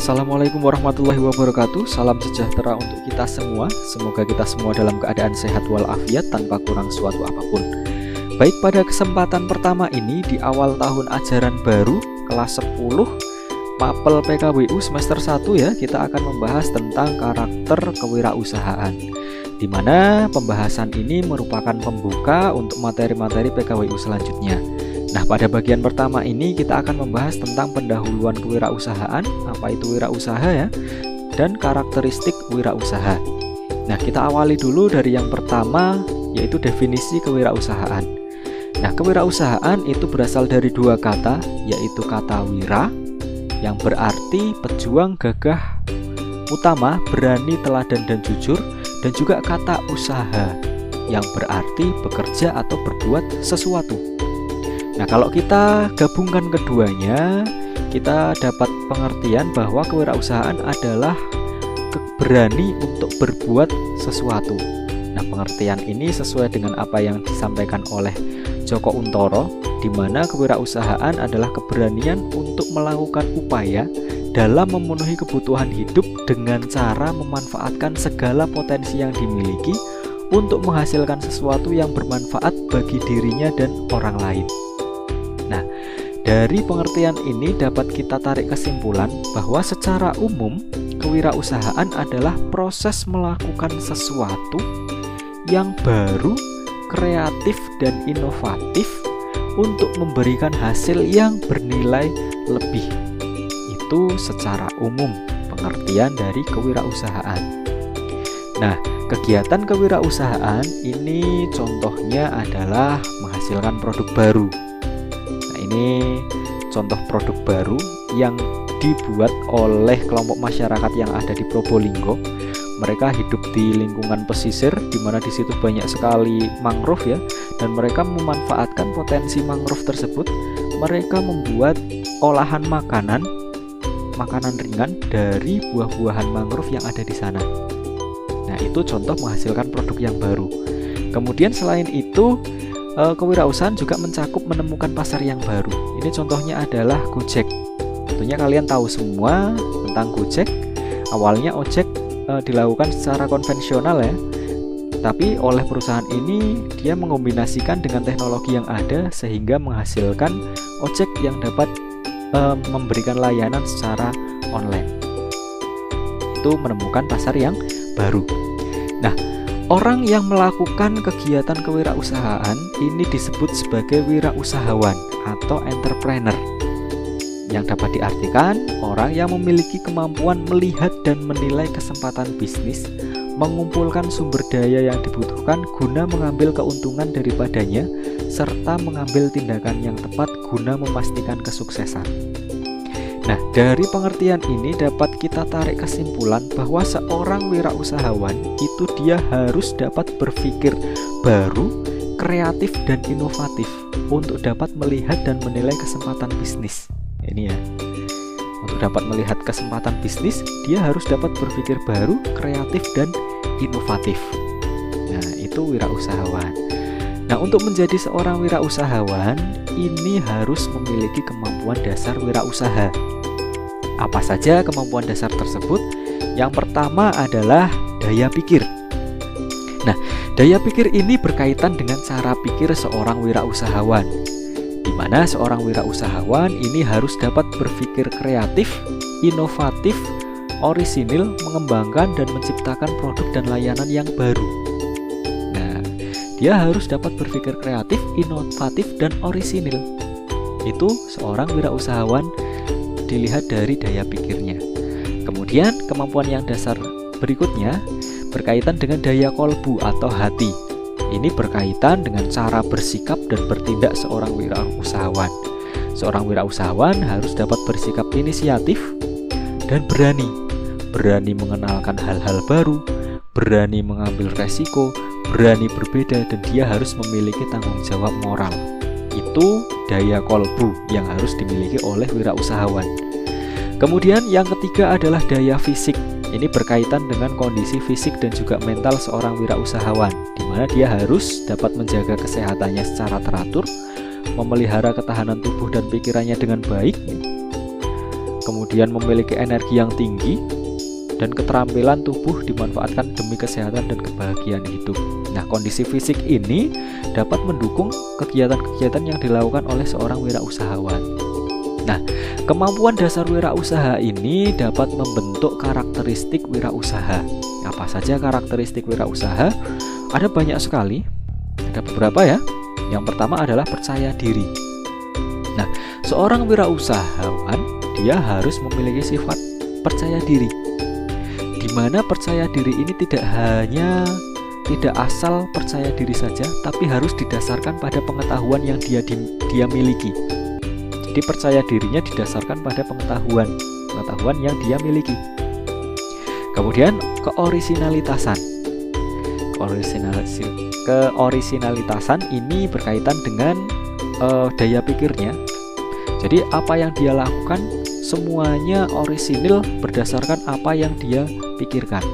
Assalamualaikum warahmatullahi wabarakatuh. Salam sejahtera untuk kita semua. Semoga kita semua dalam keadaan sehat walafiat tanpa kurang suatu apapun. Baik, pada kesempatan pertama ini di awal tahun ajaran baru kelas 10 Mapel PKWU semester 1 ya, kita akan membahas tentang karakter kewirausahaan, di mana pembahasan ini merupakan pembuka untuk materi-materi PKWU selanjutnya. Nah, pada bagian pertama ini kita akan membahas tentang pendahuluan kewirausahaan, apa itu wirausaha ya, dan karakteristik wirausaha. Nah, kita awali dulu dari yang pertama, yaitu definisi kewirausahaan. Nah, kewirausahaan itu berasal dari dua kata, yaitu kata wira, yang berarti pejuang, gagah, utama, berani, teladan, dan jujur, dan juga kata usaha, yang berarti bekerja atau berbuat sesuatu. Nah, kalau kita gabungkan keduanya, kita dapat pengertian bahwa kewirausahaan adalah berani untuk berbuat sesuatu. Nah, pengertian ini sesuai dengan apa yang disampaikan oleh Joko Untoro, di mana kewirausahaan adalah keberanian untuk melakukan upaya dalam memenuhi kebutuhan hidup dengan cara memanfaatkan segala potensi yang dimiliki untuk menghasilkan sesuatu yang bermanfaat bagi dirinya dan orang lain. Nah, dari pengertian ini dapat kita tarik kesimpulan bahwa secara umum kewirausahaan adalah proses melakukan sesuatu yang baru, kreatif, dan inovatif untuk memberikan hasil yang bernilai lebih. Itu secara umum pengertian dari kewirausahaan. Nah, kegiatan kewirausahaan ini contohnya adalah menghasilkan produk baru. Ini contoh produk baru yang dibuat oleh kelompok masyarakat yang ada di Probolinggo. Mereka hidup di lingkungan pesisir, di mana di situ banyak sekali mangrove ya, dan mereka memanfaatkan potensi mangrove tersebut. Mereka membuat olahan makanan ringan dari buah-buahan mangrove yang ada di sana. Nah, itu contoh menghasilkan produk yang baru. Kemudian selain itu, kewirausahaan juga mencakup menemukan pasar yang baru. Ini contohnya adalah Gojek. Tentunya kalian tahu semua tentang Gojek. Awalnya ojek dilakukan secara konvensional ya, tapi oleh perusahaan ini dia mengombinasikan dengan teknologi yang ada sehingga menghasilkan ojek yang dapat memberikan layanan secara online. Itu menemukan pasar yang baru. Nah, orang yang melakukan kegiatan kewirausahaan ini disebut sebagai wirausahawan atau entrepreneur, yang dapat diartikan orang yang memiliki kemampuan melihat dan menilai kesempatan bisnis, mengumpulkan sumber daya yang dibutuhkan guna mengambil keuntungan daripadanya, serta mengambil tindakan yang tepat guna memastikan kesuksesan. Nah, dari pengertian ini dapat kita tarik kesimpulan bahwa seorang wirausahawan itu dia harus dapat berpikir baru, kreatif, dan inovatif untuk dapat melihat dan menilai kesempatan bisnis. Ini ya, untuk dapat melihat kesempatan bisnis, dia harus dapat berpikir baru, kreatif, dan inovatif. Nah, itu wirausahawan. Nah, untuk menjadi seorang wirausahawan, ini harus memiliki kemampuan dasar wirausaha. Apa saja kemampuan dasar tersebut? Yang pertama adalah daya pikir. Nah, daya pikir ini berkaitan dengan cara pikir seorang wirausahawan, di mana seorang wirausahawan ini harus dapat berpikir kreatif, inovatif, orisinil, mengembangkan dan menciptakan produk dan layanan yang baru. Nah, dia harus dapat berpikir kreatif, inovatif, dan orisinil. Itu seorang wirausahawan dilihat dari daya pikirnya. Kemudian kemampuan yang dasar berikutnya berkaitan dengan daya kolbu atau hati. Ini berkaitan dengan cara bersikap dan bertindak seorang wirausahawan. Seorang wirausahawan harus dapat bersikap inisiatif dan berani mengenalkan hal-hal baru, berani mengambil resiko, berani berbeda, dan dia harus memiliki tanggung jawab moral. Itu daya kolbu yang harus dimiliki oleh wirausahawan. Kemudian yang ketiga adalah daya fisik. Ini berkaitan dengan kondisi fisik dan juga mental seorang wirausahawan, di mana dia harus dapat menjaga kesehatannya secara teratur, memelihara ketahanan tubuh dan pikirannya dengan baik, kemudian memiliki energi yang tinggi, dan keterampilan tubuh dimanfaatkan demi kesehatan dan kebahagiaan hidup. Nah, kondisi fisik ini dapat mendukung kegiatan-kegiatan yang dilakukan oleh seorang wirausahawan. Nah, kemampuan dasar wirausaha ini dapat membentuk karakteristik wirausaha. Apa saja karakteristik wirausaha? Ada banyak sekali, ada beberapa ya. Yang pertama adalah percaya diri. Nah, seorang wirausahawan dia harus memiliki sifat percaya diri, di mana percaya diri ini tidak asal percaya diri saja, tapi harus didasarkan pada pengetahuan yang dia miliki. Jadi percaya dirinya didasarkan pada pengetahuan yang dia miliki. Kemudian keorisinalitasan ini berkaitan dengan daya pikirnya. Jadi apa yang dia lakukan semuanya orisinil berdasarkan apa yang dia pikirkan.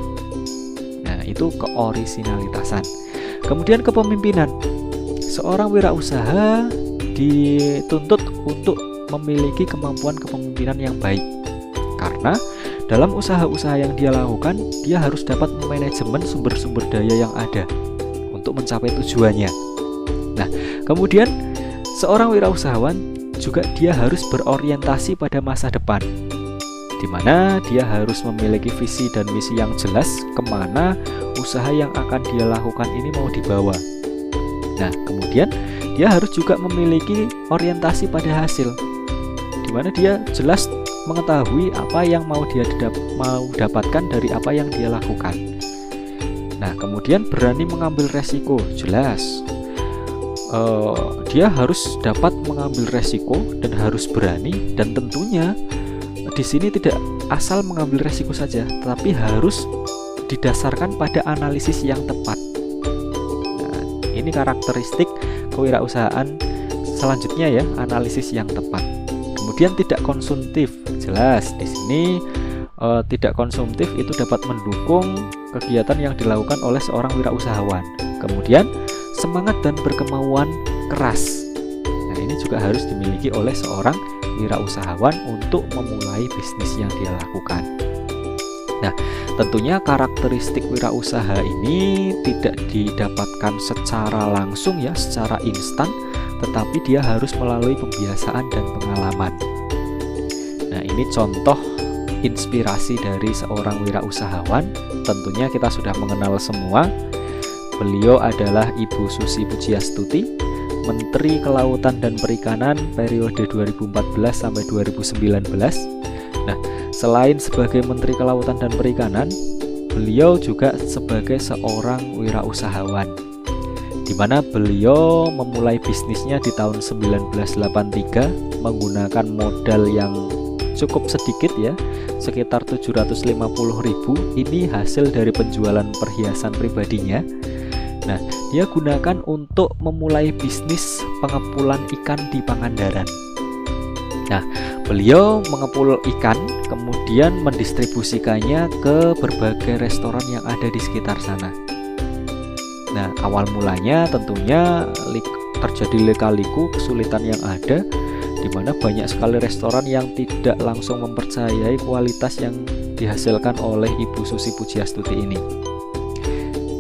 Nah, itu keorisinalitasan. Kemudian kepemimpinan. Seorang wirausaha dituntut untuk memiliki kemampuan kepemimpinan yang baik, karena dalam usaha-usaha yang dia lakukan, dia harus dapat memanajemen sumber-sumber daya yang ada untuk mencapai tujuannya. Nah, kemudian seorang wirausahawan juga dia harus berorientasi pada masa depan, di mana dia harus memiliki visi dan misi yang jelas kemana usaha yang akan dia lakukan ini mau dibawa. Nah, kemudian dia harus juga memiliki orientasi pada hasil, di mana dia jelas mengetahui apa yang mau dapatkan dari apa yang dia lakukan. Nah, kemudian berani mengambil resiko, jelas. Dia harus dapat mengambil resiko dan harus berani, dan tentunya di sini tidak asal mengambil resiko saja, tetapi harus didasarkan pada analisis yang tepat. Nah, ini karakteristik kewirausahaan selanjutnya ya, analisis yang tepat. Kemudian tidak konsumtif, jelas di sini tidak konsumtif itu dapat mendukung kegiatan yang dilakukan oleh seorang wirausahawan. Kemudian semangat dan berkemauan keras. Nah, ini juga harus dimiliki oleh seorang wirausahawan untuk memulai bisnis yang dia lakukan. Nah, tentunya karakteristik wirausaha ini tidak didapatkan secara langsung ya, secara instan, tetapi dia harus melalui pembiasaan dan pengalaman. Nah, ini contoh inspirasi dari seorang wirausahawan. Tentunya kita sudah mengenal semua. Beliau adalah Ibu Susi Pujiastuti, Menteri Kelautan dan Perikanan periode 2014 sampai 2019. Nah, selain sebagai Menteri Kelautan dan Perikanan, beliau juga sebagai seorang wirausahawan, di mana beliau memulai bisnisnya di tahun 1983 menggunakan modal yang cukup sedikit ya, sekitar 750.000. Ini hasil dari penjualan perhiasan pribadinya. Nah, dia gunakan untuk memulai bisnis pengepulan ikan di Pangandaran. Nah, beliau mengepul ikan, kemudian mendistribusikannya ke berbagai restoran yang ada di sekitar sana. Nah, awal mulanya tentunya terjadi lika-liku kesulitan yang ada, di mana banyak sekali restoran yang tidak langsung mempercayai kualitas yang dihasilkan oleh Ibu Susi Pujiastuti ini.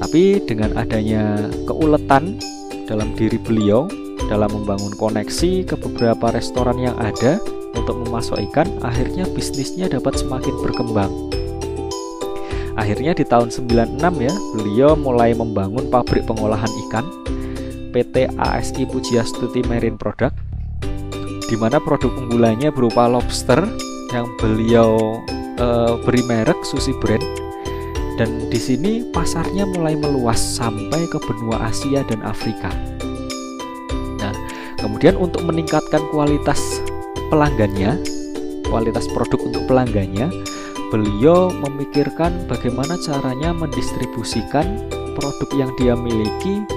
Tapi dengan adanya keuletan dalam diri beliau dalam membangun koneksi ke beberapa restoran yang ada untuk memasok ikan, akhirnya bisnisnya dapat semakin berkembang. Akhirnya di tahun 96 ya, beliau mulai membangun pabrik pengolahan ikan PT ASI Pujiastuti Marine Product, di mana produk unggulannya berupa lobster yang beliau beri merek Susi Brand. Dan di sini pasarnya mulai meluas sampai ke benua Asia dan Afrika. Nah, kemudian untuk meningkatkan kualitas pelanggannya, kualitas produk untuk pelanggannya, beliau memikirkan bagaimana caranya mendistribusikan produk yang dia miliki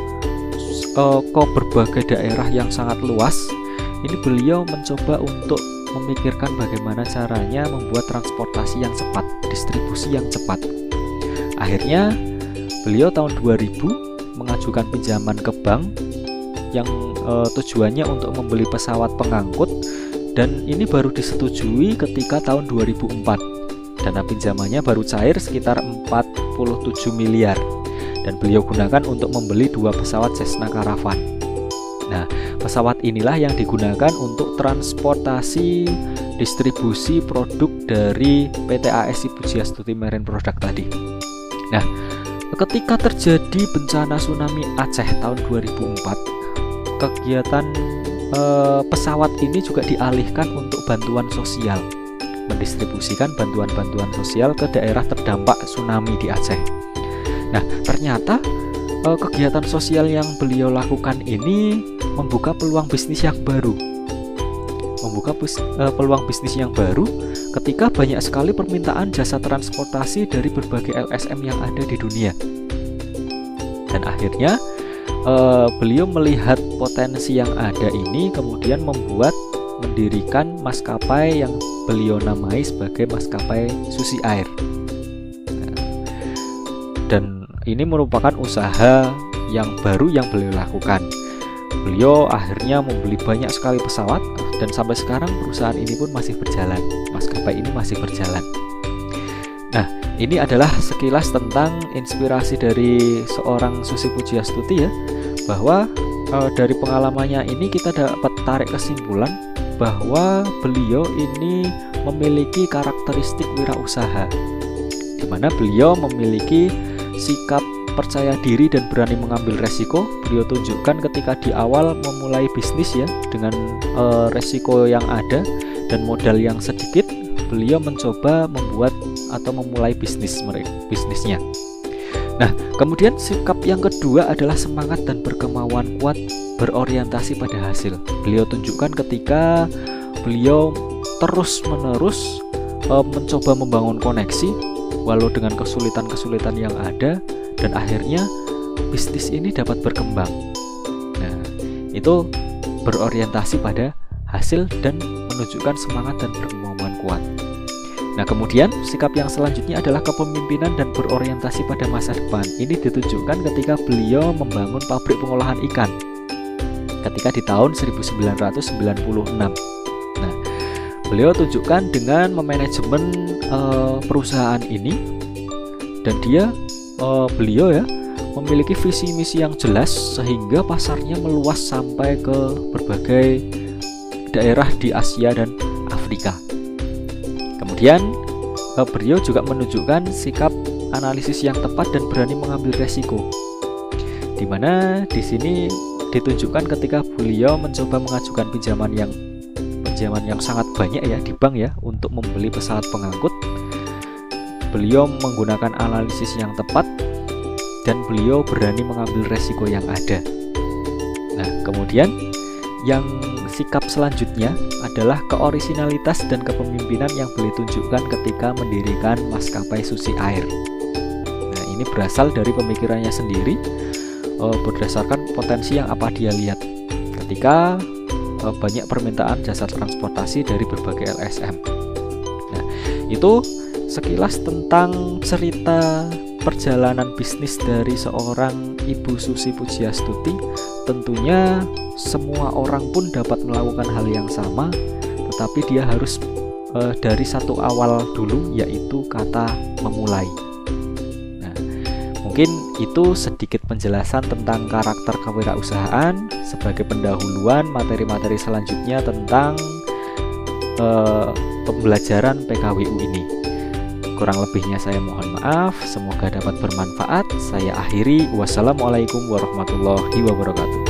ke berbagai daerah yang sangat luas. Ini beliau mencoba untuk memikirkan bagaimana caranya membuat transportasi yang cepat, distribusi yang cepat. Akhirnya beliau tahun 2000 mengajukan pinjaman ke bank yang tujuannya untuk membeli pesawat pengangkut dan ini baru disetujui ketika tahun 2004. Dana pinjamannya baru cair sekitar 47 miliar dan beliau gunakan untuk membeli 2 pesawat Cessna Caravan. Nah, pesawat inilah yang digunakan untuk transportasi distribusi produk dari PT ASI Pujiastuti Marine Product tadi. Nah, ketika terjadi bencana tsunami Aceh tahun 2004, kegiatan pesawat ini juga dialihkan untuk bantuan sosial, mendistribusikan bantuan-bantuan sosial ke daerah terdampak tsunami di Aceh. Nah, ternyata kegiatan sosial yang beliau lakukan ini membuka peluang bisnis yang baru. Peluang bisnis yang baru ketika banyak sekali permintaan jasa transportasi dari berbagai LSM yang ada di dunia. Dan akhirnya beliau melihat potensi yang ada ini, kemudian mendirikan maskapai yang beliau namai sebagai maskapai Susi Air. Dan ini merupakan usaha yang baru yang beliau lakukan. Beliau akhirnya membeli banyak sekali pesawat dan sampai sekarang perusahaan ini pun masih berjalan. Maskapai ini masih berjalan. Nah, ini adalah sekilas tentang inspirasi dari seorang Susi Pujiastuti ya, bahwa dari pengalamannya ini kita dapat tarik kesimpulan bahwa beliau ini memiliki karakteristik wirausaha, di mana beliau memiliki sikap percaya diri dan berani mengambil resiko. Beliau tunjukkan ketika di awal memulai bisnis ya, dengan resiko yang ada dan modal yang sedikit, beliau mencoba membuat atau memulai bisnisnya. Nah, kemudian sikap yang kedua adalah semangat dan berkemauan kuat berorientasi pada hasil. Beliau tunjukkan ketika beliau terus-menerus mencoba membangun koneksi walau dengan kesulitan-kesulitan yang ada, dan akhirnya bisnis ini dapat berkembang. Nah, itu berorientasi pada hasil dan menunjukkan semangat dan berkemauan kuat. Nah, kemudian sikap yang selanjutnya adalah kepemimpinan dan berorientasi pada masa depan. Ini ditunjukkan ketika beliau membangun pabrik pengolahan ikan ketika di tahun 1996. Nah, beliau tunjukkan dengan memanajemen perusahaan ini, dan beliau ya memiliki visi misi yang jelas sehingga pasarnya meluas sampai ke berbagai daerah di Asia dan Afrika. Kemudian beliau juga menunjukkan sikap analisis yang tepat dan berani mengambil resiko, di mana di sini ditunjukkan ketika beliau mencoba mengajukan pinjaman yang sangat banyak ya di bank ya untuk membeli pesawat pengangkut. Beliau menggunakan analisis yang tepat dan beliau berani mengambil resiko yang ada. Nah, kemudian yang sikap selanjutnya adalah keorisinalitas dan kepemimpinan yang beliau tunjukkan ketika mendirikan maskapai Susi Air. Nah, ini berasal dari pemikirannya sendiri, berdasarkan potensi yang apa dia lihat ketika banyak permintaan jasa transportasi dari berbagai LSM. Nah, itu sekilas tentang cerita perjalanan bisnis dari seorang Ibu Susi Pujiastuti. Tentunya semua orang pun dapat melakukan hal yang sama, tetapi dia harus dari satu awal dulu, yaitu kata memulai. Nah, mungkin itu sedikit penjelasan tentang karakter kewirausahaan sebagai pendahuluan materi-materi selanjutnya tentang pembelajaran PKWU ini. Kurang lebihnya saya mohon maaf, semoga dapat bermanfaat. Saya akhiri, wassalamualaikum warahmatullahi wabarakatuh.